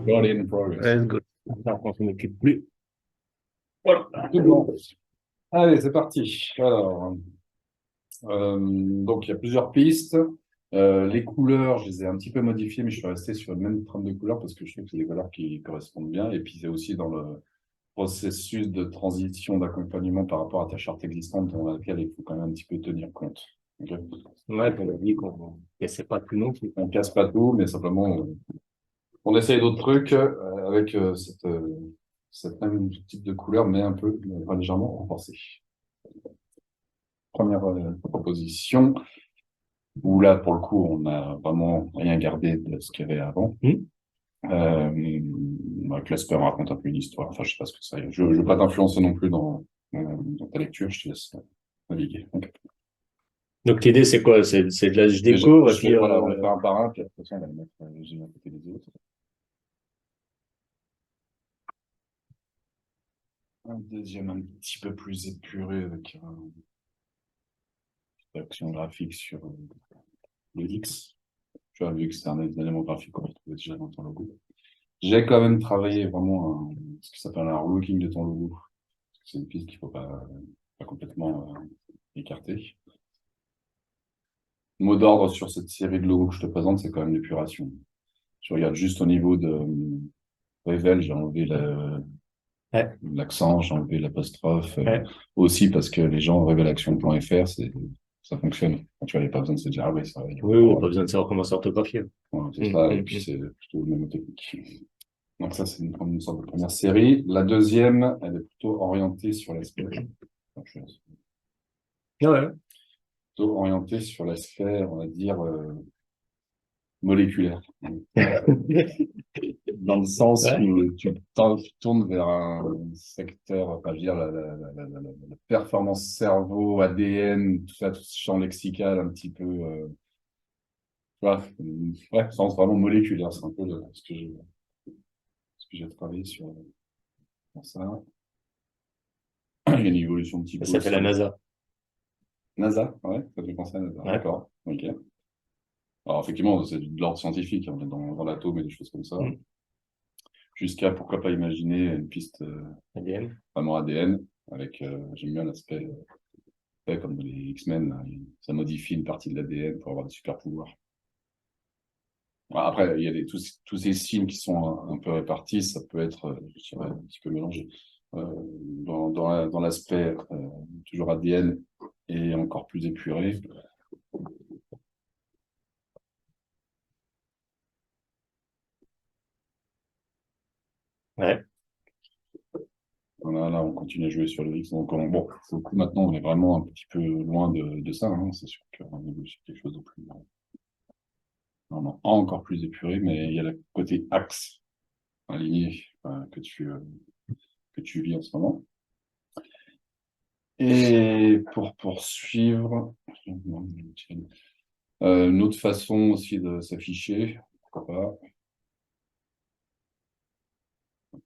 Recording in progress. Let's go. Attends, on ne quitte plus. Voilà, tout bon. Allez, c'est parti. Alors, donc, il y a plusieurs pistes. Les couleurs, je les ai un petit peu modifiées, mais je suis resté sur le même trame de couleurs parce que je trouve que c'est des couleurs qui correspondent bien. Et puis, c'est aussi dans le processus de transition d'accompagnement par rapport à ta charte existante dans laquelle il faut quand même un petit peu tenir compte. Okay. Ouais, on a dit qu'on ne cassait pas tout non plus. On casse pas tout, mais simplement, on essaye d'autres trucs avec cette même type de couleur, mais un peu légèrement renforcée. Première proposition, où là, pour le coup, on n'a vraiment rien gardé de ce qu'il y avait avant. Clasper raconte un peu une histoire. Enfin, je sais pas ce que ça est. Je ne veux pas t'influencer non plus dans ta lecture, je te laisse naviguer. Okay. Donc l'idée, c'est quoi? C'est de là, je Et découvre, et puis voilà, on va faire un par un, puis après, on va le mettre les unes à côté des autres. Un deuxième un petit peu plus épuré avec une action graphique sur le X. Tu vois, vu que c'est un élément graphique qu'on retrouve déjà dans ton logo. J'ai quand même travaillé vraiment ce qui s'appelle un relooking de ton logo. C'est une piste qu'il ne faut pas complètement écarter. Mot d'ordre sur cette série de logos que je te présente, c'est quand même l'épuration. Je regarde juste au niveau de Revel, j'ai enlevé l'accent, j'ai enlevé l'apostrophe. Aussi parce que les gens, revelaction.fr, ça fonctionne. Tu vois, il n'y a pas besoin de se dire, ah oui, ça va. Oui, pas besoin de savoir comment s'orthographier. Voilà, c'est ça, et puis c'est plutôt le même technique. Donc ça, c'est une sorte de première série. La deuxième, elle est plutôt orientée sur l'aspect... Ouais. Plutôt orientée sur l'aspect, on va dire, moléculaire. Dans le sens où tu tournes vers un secteur, enfin, je veux dire, la performance cerveau, ADN, tout ça, tout ce champ lexical un petit peu... tu vois, ouais, sens vraiment moléculaire, c'est un peu ce que j'ai travaillé sur ça. Il y a une évolution un petit peu. Ça fait la NASA. NASA, ouais, ça fait penser à NASA. Ouais. D'accord, ok. Alors, effectivement, c'est de l'ordre scientifique, on est dans l'atome et des choses comme ça. Jusqu'à, pourquoi pas imaginer une piste ADN. Vraiment ADN, avec, j'aime bien l'aspect, comme les X-Men, ça modifie une partie de l'ADN pour avoir des super pouvoirs. Après, il y a tous ces signes qui sont un peu répartis, ça peut être, je dirais, un petit peu mélangé. Dans l'aspect toujours ADN et encore plus épuré. Ouais. Voilà, là, on continue à jouer sur le X. Donc, bon, pour le coup, maintenant, on est vraiment un petit peu loin de ça. Hein. C'est sûr qu'on est sur quelque chose de plus, non, encore plus épuré, mais il y a le côté axe aligné que tu vis en ce moment. Et pour poursuivre, une autre façon aussi de s'afficher, pourquoi pas.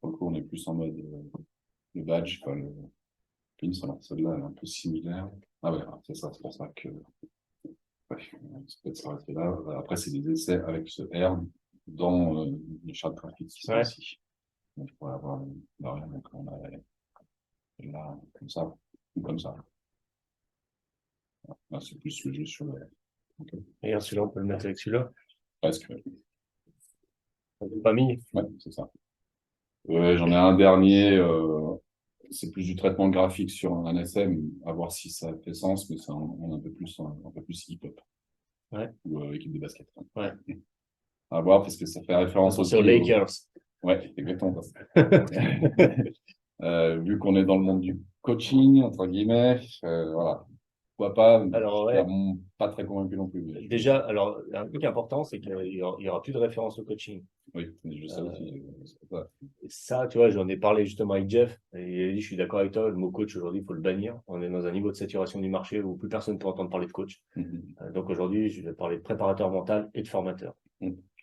Pour le coup, on est plus en mode le badge, quoi, le pin, celle-là est un peu similaire. Ah ouais, c'est ça, c'est pour ça que ouais, ça peut s'arrêter là. Après, c'est des essais avec ce R dans les chartes graphiques qui sont ici. Donc, on pourrait avoir rien, donc on a là, comme ça, ou comme ça. Là, c'est plus le jeu sur le... Okay. Regarde, celui-là, on peut le mettre avec celui-là. Presque. On peut pas mis. Ouais, c'est ça. J'en ai un dernier, c'est plus du traitement graphique sur un SM, à voir si ça fait sens, mais c'est un peu plus hip-hop. Ouais. Ou équipe de basket. Ouais. À voir, parce que ça fait référence aussi aux Lakers. Ouais, exactement. Vu qu'on est dans le monde du coaching, entre guillemets, voilà. Pourquoi pas, alors, je suis pas très convaincu non plus. Mais... Déjà, alors, un truc important, c'est qu'il n'y aura plus de référence au coaching. Oui, je sais aussi. Ça, tu vois, j'en ai parlé justement avec Jeff, et il a dit, je suis d'accord avec toi, le mot coach, aujourd'hui, il faut le bannir. On est dans un niveau de saturation du marché où plus personne ne peut entendre parler de coach. Donc aujourd'hui, je vais parler de préparateur mental et de formateur.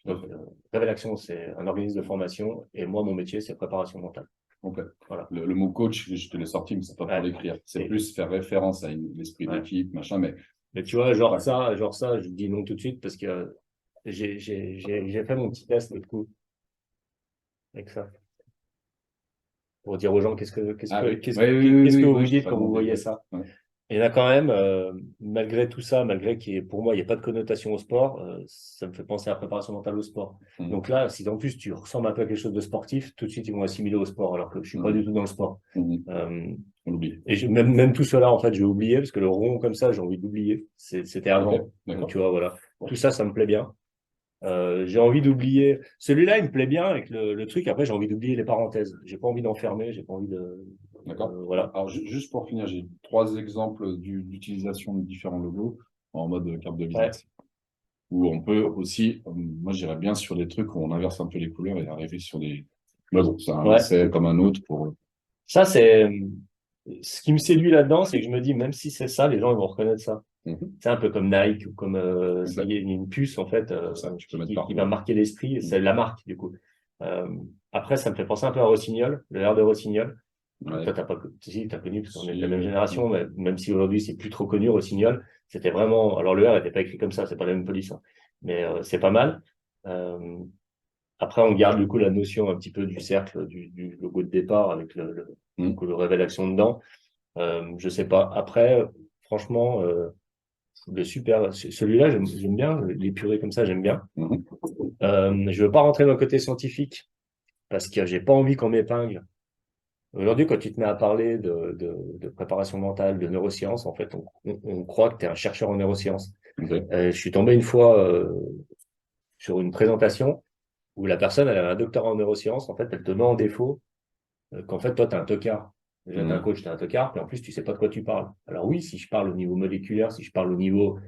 Donc, Révélation, c'est un organisme de formation, et moi, mon métier, c'est préparation mentale. Okay. Voilà. Le mot coach, je te l'ai sorti, mais c'est pas pour l'écrire. C'est plus faire référence à l'esprit d'équipe, machin, mais tu vois, genre ça, je dis non tout de suite parce que j'ai fait mon petit test, du coup. avec ça. Pour dire aux gens qu'est-ce que vous oui, vous je dites te quand vous demandais, voyez ouais. ça. Ouais. Il y en a quand même, malgré tout ça, malgré pour moi, il n'y a pas de connotation au sport, ça me fait penser à la préparation mentale au sport. Donc là, si en plus tu ressembles un peu à quelque chose de sportif, tout de suite ils vont assimiler au sport, alors que je suis pas du tout dans le sport. On l'oublie. Et même tout cela, en fait, j'ai oublié, parce que le rond comme ça, j'ai envie d'oublier. C'était avant. Okay, Donc, tu vois, voilà. Tout ça, ça me plaît bien. J'ai envie d'oublier. Celui-là, il me plaît bien avec le truc. Après, j'ai envie d'oublier les parenthèses. J'ai pas envie d'enfermer. J'ai pas envie de. D'accord. Voilà. Alors, juste pour finir, j'ai 3 exemples d'utilisation de différents logos en mode carte de visite. Ouais. Où on peut aussi, moi j'irais bien sur des trucs où on inverse un peu les couleurs et arriver sur des. Mais bon, c'est un essai comme un autre pour. Ça, c'est. Ce qui me séduit là-dedans, c'est que je me dis, même si c'est ça, les gens ils vont reconnaître ça. C'est un peu comme Nike ou comme il y a une puce en fait qui va marquer l'esprit, et c'est la marque du coup. Après, ça me fait penser un peu à Rossignol, le R de Rossignol. Ouais. Toi, t'as connu parce qu'on est de la même génération, mais même si aujourd'hui c'est plus trop connu, Rossignol, c'était vraiment. Alors le R n'était pas écrit comme ça, c'est pas la même police, hein. Mais c'est pas mal. Après, on garde du coup la notion un petit peu du cercle, du logo de départ avec le révèle action dedans. Je sais pas. Après, franchement, le super, celui-là, j'aime bien. Les purées comme ça, j'aime bien. Je veux pas rentrer dans le côté scientifique parce que j'ai pas envie qu'on m'épingle. Aujourd'hui, quand tu te mets à parler de préparation mentale, de neurosciences, en fait, on croit que tu es un chercheur en neurosciences. Je suis tombé une fois sur une présentation où la personne, elle avait un doctorat en neurosciences. En fait, elle te met en défaut qu'en fait, toi, tu es un tocard. Déjà, t'es un coach, t'es un tocard, puis en plus, tu sais pas de quoi tu parles. Alors oui, si je parle au niveau moléculaire, si je parle au niveau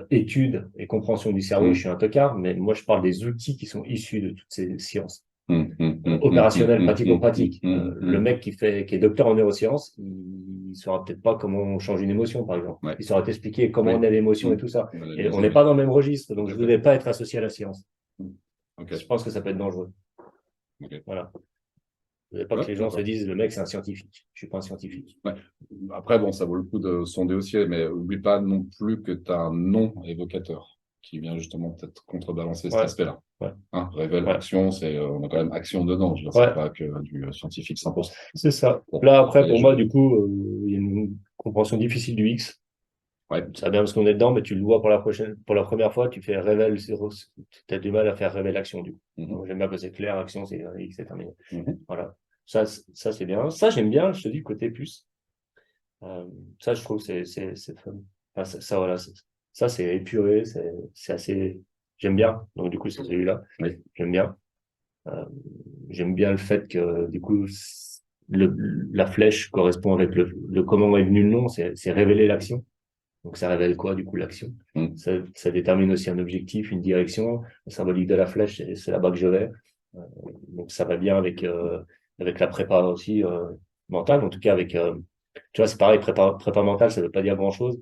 études et compréhension du cerveau, je suis un tocard, mais moi, je parle des outils qui sont issus de toutes ces sciences. Opérationnelles, pratico-pratiques. Le mec qui est docteur en neurosciences, il saura peut-être pas comment on change une émotion, par exemple. Il saura t'expliquer comment on a l'émotion et tout ça. Et on n'est pas dans le même registre, donc je voulais pas être associé à la science. Je pense que ça peut être dangereux. Voilà. Je ne veux pas que les gens se disent le mec c'est un scientifique. Je suis pas un scientifique. Ouais. Après, bon, ça vaut le coup de sonder aussi, mais n'oublie pas non plus que tu as un nom évocateur qui vient justement peut-être contrebalancer cet aspect-là. Hein, révèle action, on a quand même action dedans. Je veux dire, c'est pas que du scientifique 100%. C'est ça. Bon, là, après, pour moi, du coup, il y a une compréhension difficile du X. Ça bien parce qu'on est dedans, mais tu le vois pour la première fois, tu fais révèle, tu as du mal à faire révèle action, du coup. J'aime bien que c'est clair, action, c'est X, c'est terminé. Voilà. Ça c'est bien. Ça, j'aime bien, je te dis, côté plus. Ça, je trouve, c'est fun. Enfin, ça, voilà. Ça, c'est épuré, c'est assez, j'aime bien. Donc, du coup, c'est celui-là. J'aime bien. J'aime bien le fait que, du coup, la flèche correspond avec le comment est venu le nom, c'est révéler l'action. Donc, ça révèle quoi, du coup, l'action? Ça détermine aussi un objectif, une direction. La symbolique de la flèche, c'est là-bas que je vais. Donc, ça va bien avec la prépa aussi mentale. En tout cas, tu vois, c'est pareil, prépa mentale, ça veut pas dire grand-chose.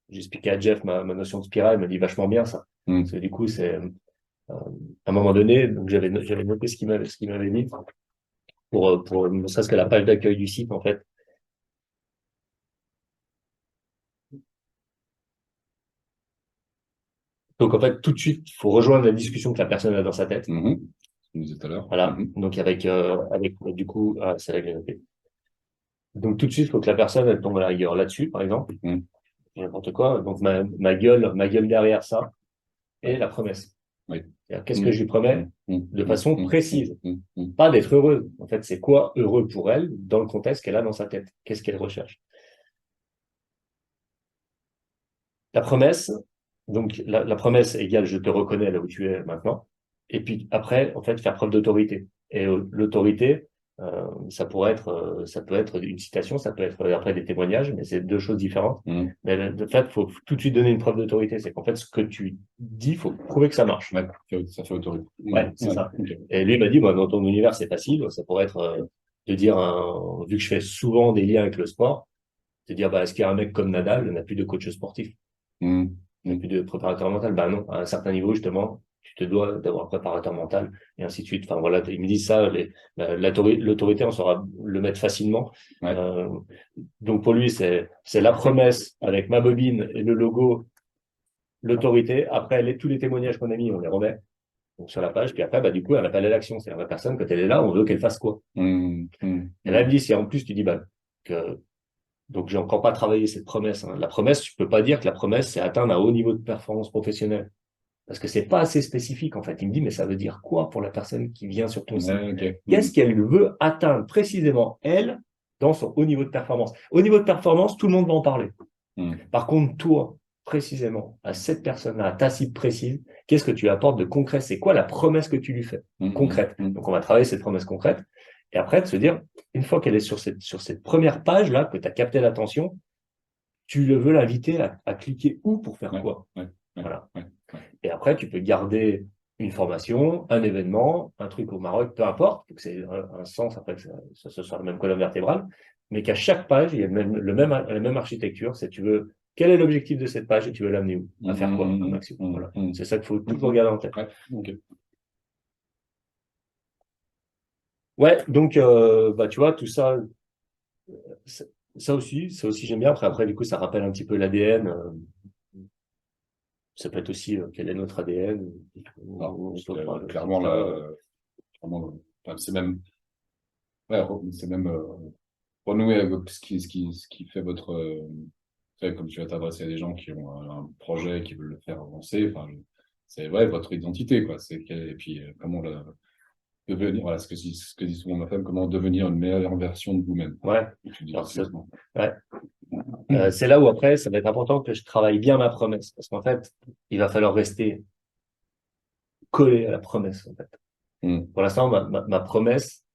J'ai expliqué à Jeff ma notion de spirale, il me dit vachement bien ça. Parce que du coup, c'est à un moment donné, donc j'avais noté ce qu'il m'avait dit pour ne serait-ce que la page d'accueil du site, en fait. Donc, en fait, tout de suite, il faut rejoindre la discussion que la personne a dans sa tête. Tu disais tout à l'heure. Voilà. Donc, avec du coup, c'est là que j'ai noté. Donc, tout de suite, il faut que la personne, elle tombe à la rigueur là-dessus, par exemple. N'importe quoi. Donc, ma gueule derrière ça et la promesse. Qu'est-ce que je lui promets de façon précise? Pas d'être heureuse. En fait, c'est quoi heureux pour elle dans le contexte qu'elle a dans sa tête? Qu'est-ce qu'elle recherche? La promesse, donc la promesse égale je te reconnais là où tu es maintenant. Et puis après, en fait, faire preuve d'autorité. Et l'autorité, ça peut être une citation, ça peut être après des témoignages, mais c'est deux choses différentes. Mais en fait, faut tout de suite donner une preuve d'autorité. C'est qu'en fait, ce que tu dis, faut prouver que ça marche. Ça fait autorité. C'est ça. Et lui, il m'a dit, moi, dans ton univers, c'est facile. Ça pourrait être de dire, vu que je fais souvent des liens avec le sport, de dire, est-ce qu'il y a un mec comme Nadal, il n'a plus de coach sportif? Il n'y a plus de préparateur mental. Non, à un certain niveau, justement, tu te dois d'avoir un préparateur mental, et ainsi de suite. Enfin, voilà, ils me disent ça, l'autorité, on saura le mettre facilement. Donc, pour lui, c'est la promesse avec ma bobine et le logo, l'autorité. Après, tous les témoignages qu'on a mis, on les remet. donc, sur la page. Puis après, bah, du coup, un appel à l'action. C'est-à-dire la personne, quand elle est là, on veut qu'elle fasse quoi. Et là, elle me dit, si en plus tu dis, bah, donc j'ai encore pas travaillé cette promesse. Hein. La promesse, je peux pas dire que la promesse, c'est atteindre un haut niveau de performance professionnelle. Parce que c'est pas assez spécifique, en fait. Il me dit, mais ça veut dire quoi pour la personne qui vient sur ton site? Qu'est-ce qu'elle veut atteindre précisément, elle, dans son haut niveau de performance? Au niveau de performance, tout le monde va en parler. Par contre, toi, précisément, à cette personne-là, à ta cible précise, qu'est-ce que tu apportes de concret? C'est quoi la promesse que tu lui fais? Concrète. Donc, on va travailler cette promesse concrète. Et après, de se dire, une fois qu'elle est sur cette première page-là, que tu as capté l'attention, tu veux l'inviter à cliquer où pour faire quoi? Voilà. Et après, tu peux garder une formation, un événement, un truc au Maroc, peu importe, que c'est un sens, après que ça soit la même colonne vertébrale, mais qu'à chaque page, il y a la même architecture. C'est tu veux, quel est l'objectif de cette page et tu veux l'amener où? À faire quoi comme action? Voilà. C'est ça qu'il faut toujours garder en tête. Ouais, donc, bah, tu vois, tout ça, ça aussi j'aime bien. Après, du coup, ça rappelle un petit peu l'ADN. Ça peut être aussi quel est notre ADN. Clairement, c'est même, renouer avec ce qui fait votre, comme tu vas t'adresser à des gens qui ont un projet, qui veulent le faire avancer. Enfin, c'est votre identité, quoi. Et puis comment devenir, voilà, ce que dit souvent ma femme, comment devenir une meilleure version de vous-même. Ouais. C'est là où après, ça va être important que je travaille bien ma promesse, parce qu'en fait, il va falloir rester collé à la promesse. En fait. Pour l'instant, ma promesse,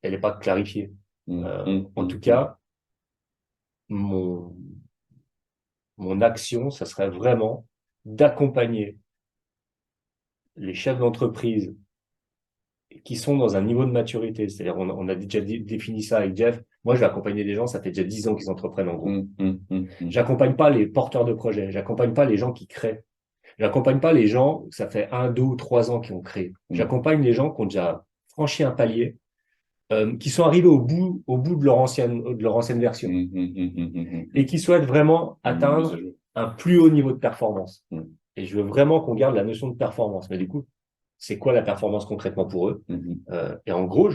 elle n'est pas clarifiée. En tout cas, mon action, ça serait vraiment d'accompagner les chefs d'entreprise qui sont dans un niveau de maturité. C'est-à-dire, on a déjà défini ça avec Jeff. Moi, je vais accompagner des gens, ça fait déjà 10 ans qu'ils entreprennent en gros. J'accompagne pas les porteurs de projets, j'accompagne pas les gens qui créent. J'accompagne pas les gens, ça fait 1, 2 ou 3 ans qu'ils ont créé. J'accompagne les gens qui ont déjà franchi un palier, qui sont arrivés au bout de leur ancienne version et qui souhaitent vraiment atteindre un plus haut niveau de performance. Et je veux vraiment qu'on garde la notion de performance. Mais du coup, c'est quoi la performance concrètement pour eux? Et en gros,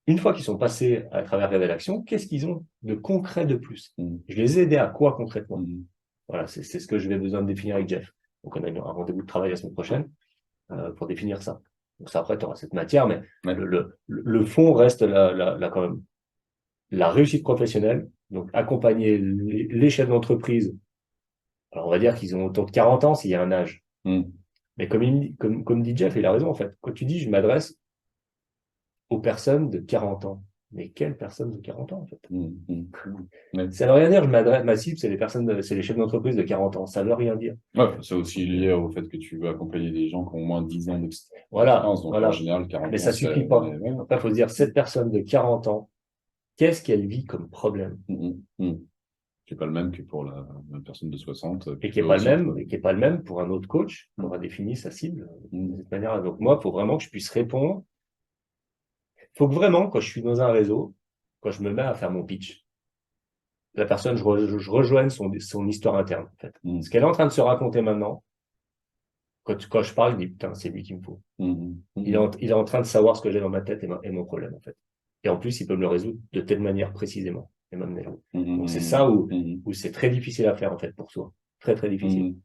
une fois qu'ils sont passés à travers Révèle Action, qu'est-ce qu'ils ont de concret de plus? Je les ai aidés à quoi concrètement? Voilà, c'est ce que je vais besoin de définir avec Jeff. Donc, on a un rendez-vous de travail la semaine prochaine pour définir ça. Donc, ça, après, tu auras cette matière, mais le fond reste quand même la réussite professionnelle. Donc, accompagner les chefs d'entreprise. Alors, on va dire qu'ils ont autour de 40 ans s'il y a un âge. Mais comme dit Jeff, il a raison, en fait. Quand tu dis, je m'adresse aux personnes de 40 ans. Mais quelles personnes de 40 ans, en fait? Ça ne veut rien dire, ma cible, c'est les chefs d'entreprise de 40 ans. Ça ne veut rien dire. C'est aussi lié au fait que tu veux accompagner des gens qui ont au moins 10 ans d'expérience. Voilà. Donc, en général, 40 mais ans. Ça ne suffit pas. Après, il faut se dire, cette personne de 40 ans, qu'est-ce qu'elle vit comme problème? Qui n'est pas le même que pour la personne de 60. Et qui n'est pas le même pour un autre coach qui aura défini sa cible de cette manière-là. Donc, moi, il faut vraiment que je puisse répondre. Il faut que vraiment, quand je suis dans un réseau, quand je me mets à faire mon pitch, la personne, je rejoigne son histoire interne. En fait. Ce qu'elle est en train de se raconter maintenant, quand je parle, je dis, putain, c'est lui qu'il me faut. Il est en train de savoir ce que j'ai dans ma tête et mon problème, en fait. Et en plus, il peut me le résoudre de telle manière précisément. Et m'amener là. Donc, c'est ça où c'est très difficile à faire, en fait, pour soi. Très, très difficile.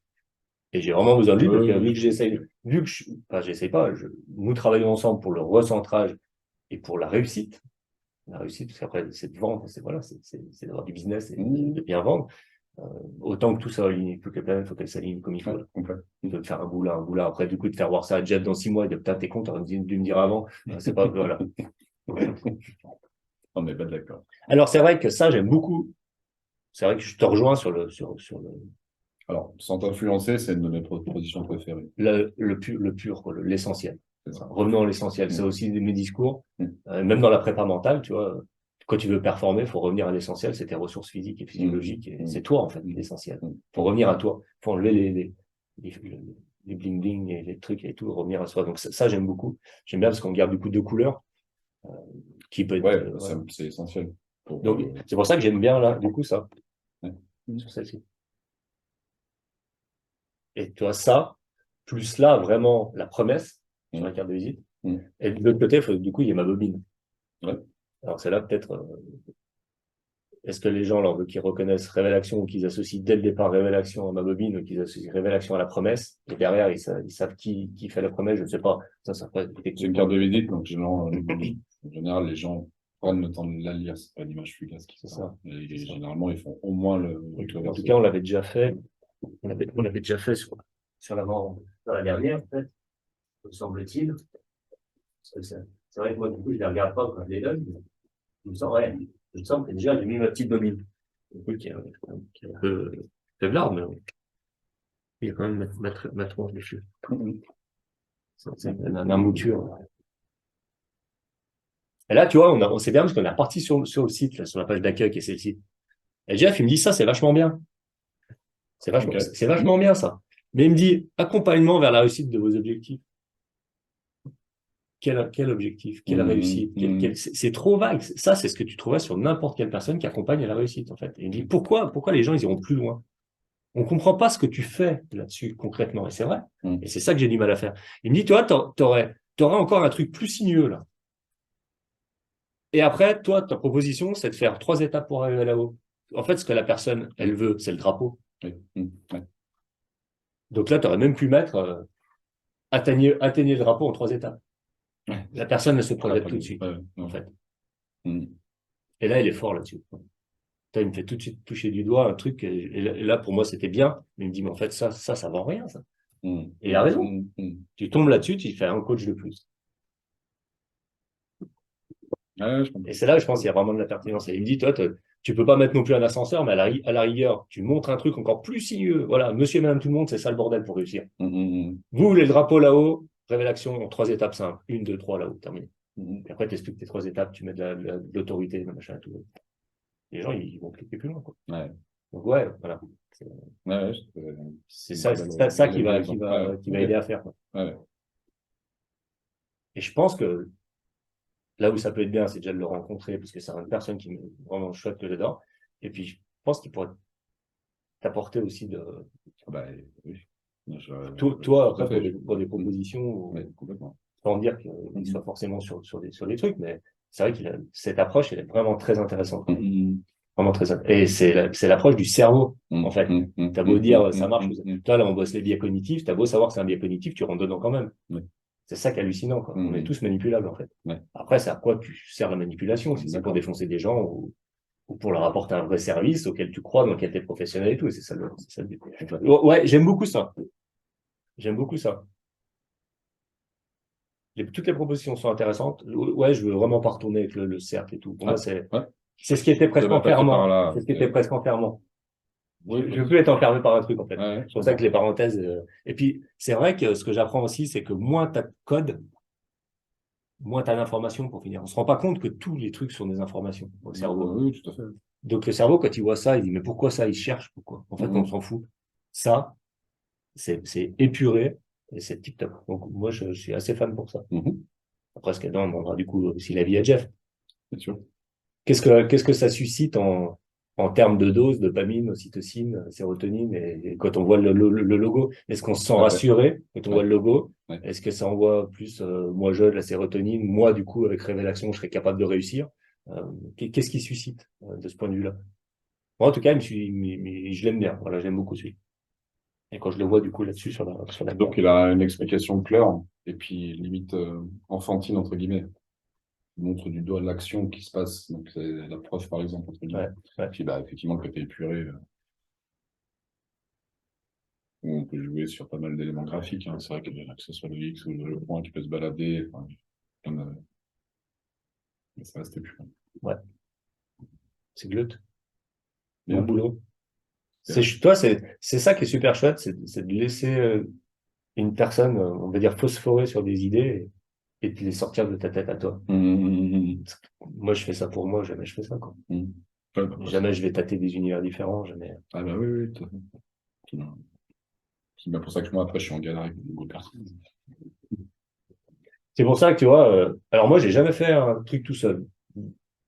Et j'ai vraiment besoin de lui, parce que vu que j'essaye pas, nous travaillons ensemble pour le recentrage et pour la réussite. La réussite, parce qu'après, c'est de vendre, c'est d'avoir du business et de bien vendre. Autant que tout ça aligne, que la planète, il faut qu'elle s'aligne comme il faut. Il faut faire un bout là. Après, du coup, de faire voir ça à Jeff dans 6 mois et de putain, t'es con, t'aurais dû me dire avant. C'est pas, voilà. On n'est pas d'accord. Alors, c'est vrai que ça, j'aime beaucoup. C'est vrai que je te rejoins sur le. Alors, sans t'influencer, c'est une de mes propositions préférées. Le pur, l'essentiel. Revenons à l'essentiel. C'est aussi mes discours. Même dans la prépa mentale, tu vois, quand tu veux performer, il faut revenir à l'essentiel, c'est tes ressources physiques et physiologiques. Et c'est toi, en fait, l'essentiel. Il faut revenir à toi. Il faut enlever les bling-bling et les trucs et tout, revenir à soi. Donc, ça j'aime beaucoup. J'aime bien parce qu'on garde du coup 2 couleurs. Qui peut être. C'est essentiel. Donc, c'est pour ça que j'aime bien, là, du coup, ça. Sur celle-ci. Et tu vois, ça, plus là, vraiment, la promesse, sur la carte de visite. Mmh. Et de l'autre côté, du coup, il y a ma bobine. Ouais. Alors, c'est là peut-être, est-ce que les gens, alors, qu'ils reconnaissent Révélation ou qu'ils associent dès le départ Révélation à ma bobine ou qu'ils associent Révélation à la promesse, et derrière, ils savent qui fait la promesse, je ne sais pas. Ça peut C'est une carte de visite, donc en général, les gens prennent le temps de la lire, c'est pas une image fugace qui c'est ça. Et généralement, ils font au moins le En tout cas, on l'avait déjà fait. On l'avait déjà fait sur l'avant, dans la dernière, en fait, me semble-t-il. C'est vrai que moi, du coup, je les regarde pas quand je les donne. Je me sens, ouais, je me sens que déjà, j'ai mis ma petite bobine. Oui, qui est un peu faiblard, mais il y a quand même ma tronche dessus. C'est un mouture. Et là, tu vois, on sait bien parce qu'on est reparti sur le site, là, sur la page d'accueil qui est celle-ci. Et Jeff, il me dit ça, c'est vachement bien. C'est vachement bien, ça. Mais il me dit, accompagnement vers la réussite de vos objectifs. Quel objectif? Quelle réussite? C'est trop vague. Ça, c'est ce que tu trouverais sur n'importe quelle personne qui accompagne à la réussite, en fait. Et il me dit, pourquoi les gens, ils iront plus loin? On comprend pas ce que tu fais là-dessus, concrètement. Et c'est vrai. Et c'est ça que j'ai du mal à faire. Il me dit, toi, t'aurais encore un truc plus sinueux, là. Et après, toi, ta proposition, c'est de faire 3 étapes pour arriver là-haut. En fait, ce que la personne, elle veut, c'est le drapeau. Oui. Ouais. Donc là, tu aurais même pu mettre atteignez le drapeau en 3 étapes. Ouais. La personne, elle se projette tout de suite, en fait. Et là, il est fort là-dessus. Il me fait tout de suite toucher du doigt un truc. Et là, pour moi, c'était bien. Mais il me dit, mais en fait, ça vend rien, ça. Et il a raison. Tu tombes là-dessus, tu fais un coach de plus. Et c'est là, je pense, qu'il y a vraiment de la pertinence. Et il me dit, toi, tu peux pas mettre non plus un ascenseur, mais à la rigueur, tu montres un truc encore plus sinueux. Voilà, monsieur et madame tout le monde, c'est ça le bordel pour réussir. Vous voulez le drapeau là-haut, révélation en 3 étapes simples. 1, 2, 3 là-haut, terminé. Et après, tu expliques tes 3 étapes, tu mets de l'autorité, le machin et tout. Les gens, ils vont cliquer plus loin, quoi. Ouais. Donc, ouais, voilà. C'est ça qui va aider à faire, quoi. Ouais. Et je pense que là où ça peut être bien, c'est déjà de le rencontrer, parce que c'est une personne qui est vraiment chouette que j'adore. Et puis, je pense qu'il pourrait t'apporter aussi de. Bah, oui. Toi, après, pour des propositions, complètement. Sans dire qu'il soit forcément sur des trucs, mais c'est vrai cette approche, elle est vraiment très intéressante. Vraiment très intéressante. Et c'est l'approche du cerveau, en fait. T'as beau dire, ça marche. Toi, là, on bosse les biais cognitifs, t'as beau savoir que c'est un biais cognitif, tu rentres dedans quand même. C'est ça qui est hallucinant, quoi. On est tous manipulables, en fait. Après, c'est à quoi tu sers la manipulation? Si c'est pour défoncer des gens ou pour leur apporter un vrai service auquel tu crois, dans lequel tu es professionnel et tout. Et c'est ça le but. Ouais, j'aime beaucoup ça. J'aime beaucoup ça. Toutes les propositions sont intéressantes. Ouais, je veux vraiment pas retourner avec le cercle et tout. Pour moi, c'est ce qui était presque enfermant. C'est ce qui était presque enfermant. Je veux plus être enfermé par un truc, en fait. C'est pour ça que les parenthèses. Et puis, c'est vrai que ce que j'apprends aussi, c'est que moins tu as de code, moins tu as d'informations pour finir. On se rend pas compte que tous les trucs sont des informations au cerveau. Oui, tout à fait. Donc, le cerveau, quand il voit ça, il dit, mais pourquoi ça? Il cherche, pourquoi? En fait, on s'en fout. Ça, c'est épuré et c'est tip-top. Donc, moi, je suis assez fan pour ça. Après, ce qu'il y a dedans, on demandera du coup aussi l'avis à Jeff. Bien sûr. Qu'est-ce que ça suscite en termes de dose, dopamine, ocytocine, sérotonine, et quand on voit le logo? Est-ce qu'on se sent rassuré quand on voit le logo? Est-ce que ça envoie plus, moi, de la sérotonine? Moi, du coup, avec Révélation, je serais capable de réussir. Qu'est-ce qui suscite de ce point de vue-là? Moi, en tout cas, je l'aime bien. Voilà, j'aime beaucoup celui. Et quand je le vois, du coup, là-dessus, sur la Donc, il a une explication claire et puis limite enfantine, entre guillemets. Il montre du doigt l'action qui se passe. Donc, c'est la preuve, par exemple, entre guillemets. Puis, bah, effectivement, le côté épuré, on peut jouer sur pas mal d'éléments graphiques. Hein. C'est vrai que ce soit le X ou le point qui peut se balader. Mais ça reste épuré. Ouais. C'est glut. Bon boulot. C'est ça qui est super chouette, c'est de laisser une personne, on va dire, phosphorer sur des idées et de les sortir de ta tête à toi. Moi, je fais ça pour moi, jamais je fais ça, quoi. Jamais je vais tâter des univers différents, jamais. Ah bah oui, tout à fait. C'est bien pour ça que moi, après, je suis en galère avec beaucoup de personnes. C'est pour ça que, tu vois, alors moi, j'ai jamais fait un truc tout seul.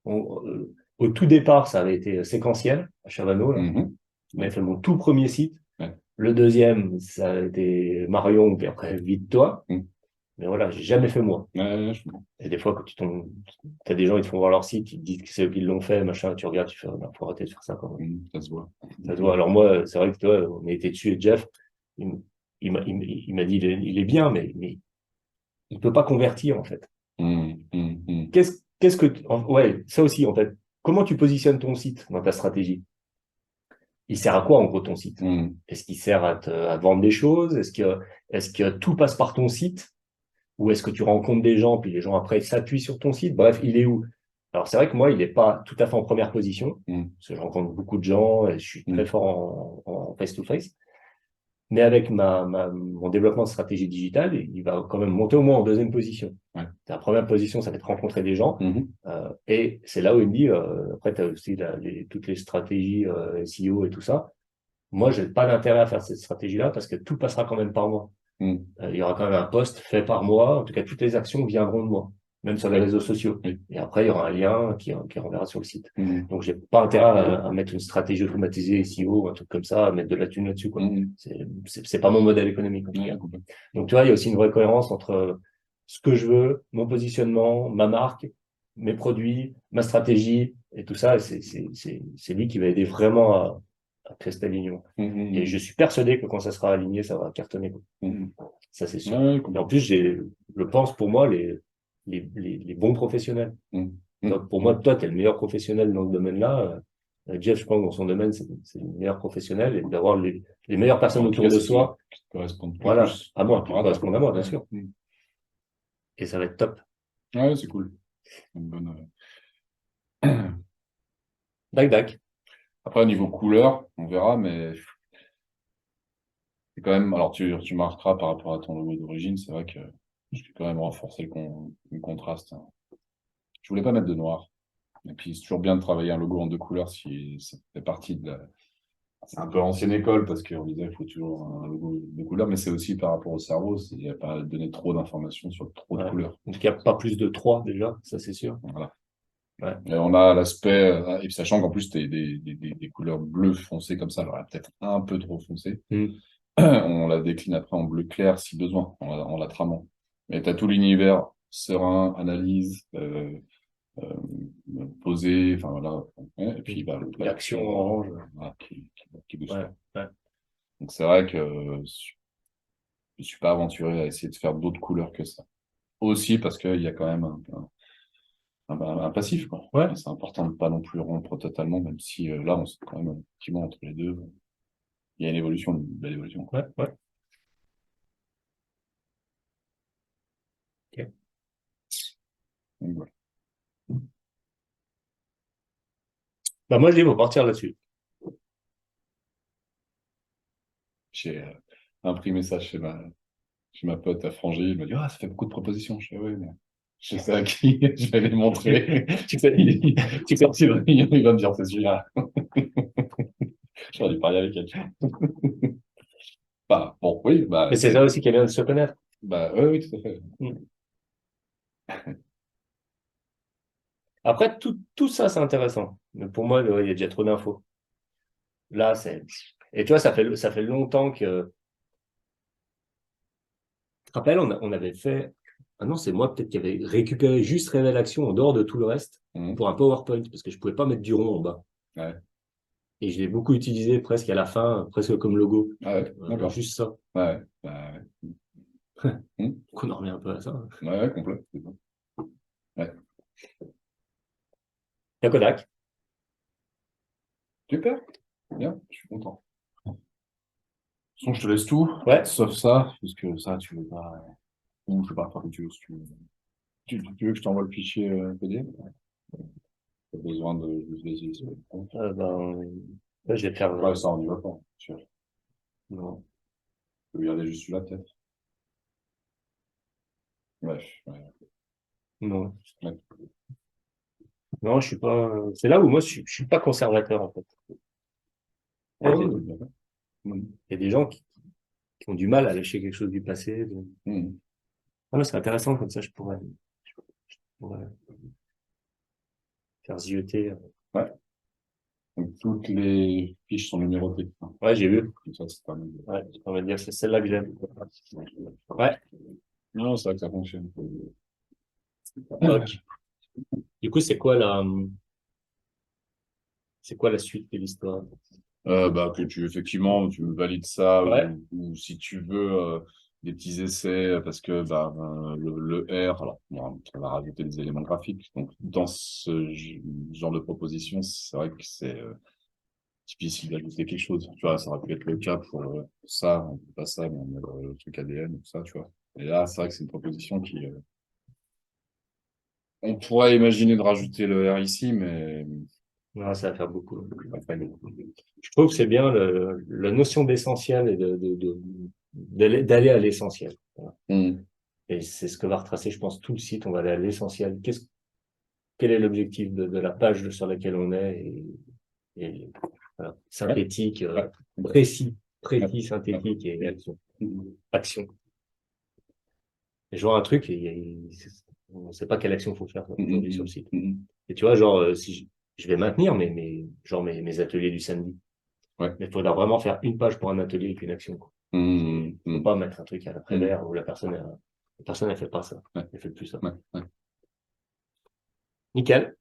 Au tout départ, ça avait été séquentiel, à Chavano, là. J'avais fait mon tout premier site. Le deuxième, ça a été Marion, puis après, vite toi. Mais voilà, j'ai jamais fait moi. Ouais, je comprends. Et des fois, quand tu tombes, t'as des gens, ils te font voir leur site, ils te disent que c'est eux qui l'ont fait, machin, tu regardes, tu fais, non, faut arrêter de faire ça quand même. Ça se voit. Ça se voit. Alors moi, c'est vrai que toi, on a été dessus et Jeff, il, m- il m'a dit, il est bien, mais il peut pas convertir, en fait. Hum, hum, hum. Qu'est-ce que, ouais, ça aussi, en fait. Comment tu positionnes ton site dans ta stratégie? Il sert à quoi, en gros, ton site? Hum, Est-ce qu'il sert à vendre des choses? Est-ce que tout passe par ton site? Ou est-ce que tu rencontres des gens, puis les gens après s'appuient sur ton site? Bref, il est où? Alors, c'est vrai que moi, il n'est pas tout à fait en première position, hum, parce que je rencontre beaucoup de gens et je suis très hum. fort en face-to-face. Mais avec mon développement de stratégie digitale, il va quand même monter au moins en deuxième position. Ouais. La première position, ça va être rencontrer des gens. Mhm. Et c'est là où il me dit, après, tu as aussi toutes les stratégies SEO et tout ça. Moi, j'ai pas d'intérêt à faire cette stratégie-là parce que tout passera quand même par moi. Hum. Il y aura quand même un post fait par moi. En tout cas, toutes les actions viendront de moi, même sur les Oui, réseaux sociaux. oui. Et après, il y aura un lien qui renverra sur le site. Hum, Donc, j'ai pas intérêt à mettre une stratégie automatisée SEO, un truc comme ça, à mettre de la thune là-dessus, quoi. hum. C'est pas mon modèle économique, en tout cas. Ouais, complètement. Donc, tu vois, il y a aussi une vraie cohérence entre ce que je veux, mon positionnement, ma marque, mes produits, ma stratégie et tout ça. Et c'est lui qui va aider vraiment à créer cet alignement. Et je suis persuadé que quand ça sera aligné, ça va cartonner, quoi. Hum. Ça, c'est sûr. Ouais, Et en complètement. plus, je pense pour moi, les bons professionnels. Hum, Donc, hum, pour moi, hum. toi, tu es le meilleur professionnel dans ce domaine-là. Jeff, je pense, dans son domaine, c'est le meilleur professionnel et d'avoir les meilleures personnes En tout autour cas, de c'est ceux soi. qui te correspondent le Voilà, plus à par moi, qui rapport me à toi. correspondent à moi, bien Ouais. sûr. Hum. Et ça va être top. Ouais, c'est cool. Une bonne, Dac, dac. Après, au niveau couleur, on verra, mais c'est quand même. Alors, tu marqueras par rapport à ton logo d'origine, c'est vrai que je vais quand même renforcer le contraste, hein. Je voulais pas mettre de noir. Et puis, c'est toujours bien de travailler un logo en deux couleurs si ça fait partie de la. C'est un peu ancienne école parce qu'on disait qu'il faut toujours un logo de couleurs, mais c'est aussi par rapport au cerveau, il n'y a pas à donner trop d'informations sur trop de Ouais. couleurs. En tout cas, pas plus de 3 déjà, ça c'est sûr. Voilà. Ouais. Et on a l'aspect, et puis sachant qu'en plus, tu des couleurs bleues foncées comme ça, alors peut-être un peu trop foncé. Hmm. On la décline après en bleu clair si besoin, en la tramant. Mais tu as tout l'univers serein, analyse, euh, posé, enfin voilà. Ouais, et puis bah, le plat L'action orange. voilà, qui booste, Ouais, quoi. ouais. Donc c'est vrai que je suis pas aventuré à essayer de faire d'autres couleurs que ça. Aussi parce qu'il y a quand même un passif, quoi. Ouais, C'est important de pas non plus rompre totalement, même si là, on sait quand même effectivement entre les deux. Il y a une évolution, une belle évolution, quoi. ouais, ouais. Ok. Donc, voilà. Bah, moi, je dis, il faut partir là-dessus. J'ai imprimé ça chez ma pote à Frangy. Il m'a dit, ah, ça fait beaucoup de propositions. Je fais, oui, mais je sais à qui je vais les montrer. Tu fais, tu fais, Il va me dire, c'est celui-là. J'aurais dû parler avec quelqu'un. Bah, bon, oui, bah, mais c'est ça aussi qui est bien de se connaître. bah, oui, oui, tout à fait. Hmm. Après, tout ça, c'est intéressant. Mais pour moi, il y a déjà trop d'infos. Là, et tu vois, ça fait longtemps que. Tu te rappelles, on avait fait. Ah non, c'est moi peut-être qui avait récupéré juste Révèle Action en dehors de tout le reste Mhm. pour un PowerPoint parce que je pouvais pas mettre du rond en bas. Ouais. Et je l'ai beaucoup utilisé presque à la fin, presque comme logo. Ah ouais, d'accord. Juste ça. Ouais, bah, ouais. Mhm. Qu'on en revient un peu à ça. Ouais, ouais, complet. C'est bon. Ouais. La Kodak. Super, bien, je suis content. De toute façon, je te laisse tout, Ouais. sauf ça, parce que ça, tu veux pas. Ou je sais pas, enfin, tu veux, si tu veux. Tu veux que je t'envoie le fichier PDF? T'as besoin de les Là, je vais faire. Ouais, ça, on y va pas, sûr. Non. Tu veux regarder juste celui-là, peut-être? Bref, ouais. Non. Ouais. Non, je suis pas. C'est là où moi, je suis pas conservateur, en fait. Ouais, Il ouais, d'accord. Mhm. y a des gens qui ont du mal à lâcher quelque chose du passé. Mhm. Ah, mais c'est intéressant, comme ça, je pourrais faire zioter. Ouais. Donc, toutes les fiches sont numérotées, hein. Ouais, j'ai vu. Comme ça, c'est pas mal. Ouais, on va dire, c'est celle-là que j'aime. Ouais. Non, c'est vrai que ça fonctionne. Ok. Du coup, c'est quoi la suite de l'histoire? Bah, que tu, effectivement, tu valides ça Ouais. ou si tu veux des petits essais parce que bah, le R, alors on va rajouter des éléments graphiques. Donc, dans genre de proposition, c'est vrai que c'est difficile d'ajouter quelque chose. Tu vois, ça aurait pu être le cas pour ça, on peut pas ça, mais on a le truc ADN, tout ça, tu vois. Et là, c'est vrai que c'est une proposition qui. On pourrait imaginer de rajouter le R ici, mais Ouais, ça va faire beaucoup. après, Je trouve que c'est bien la notion d'essentiel et d'aller à l'essentiel. Voilà. hum, Et c'est ce que va retracer, je pense, tout le site. On va aller à l'essentiel. Quel est l'objectif de la page sur laquelle on est et voilà, ouais, synthétique, ouais, ouais, précis, ouais. synthétique et Hum, action. hum, Action. Et je vois un truc on ne sait pas quelle action faut faire aujourd'hui sur le hum, site. hum, Et tu vois, genre, si je vais maintenir genre mes ateliers du samedi. ouais. Mais il faudra vraiment faire une page pour un atelier avec une action, quoi. Hum, Faut hum, pas mettre un truc à hum, l'après-vert où la personne, elle fait pas ça. ouais, Elle fait plus ça. ouais, ouais. Nickel.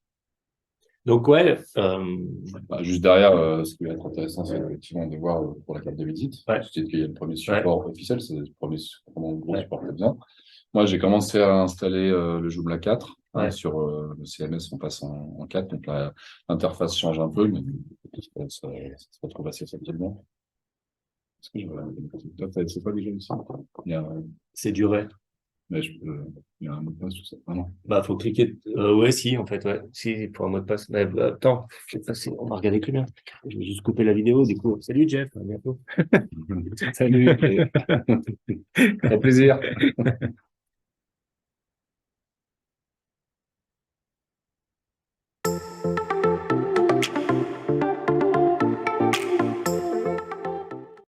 Donc, ouais, Bah, juste derrière, ce qui va être intéressant, c'est effectivement de voir pour la carte de visite. ouais, C'est qu'il y a le premier ouais, support officiel, c'est le premier vraiment gros ouais, support que bien. Moi, j'ai commencé à installer le Joomla 4 hein, ouais. sur le CMS, on passe en 4, donc l'interface change un peu, mais ça se retrouve assez facilement. Est-ce que je vais regarder une petite note? C'est pas déjà ici? Il y a, C'est duré. mais il y a un mot de passe sur ça. Ah non. Bah, faut cliquer. Ouais, si, en fait, ouais. Si, pour un mot de passe. Mais, attends, je sais pas si on va regarder plus bien. Je vais juste couper la vidéo, du coup. Salut, Jeff. À bientôt. Salut. Au plaisir.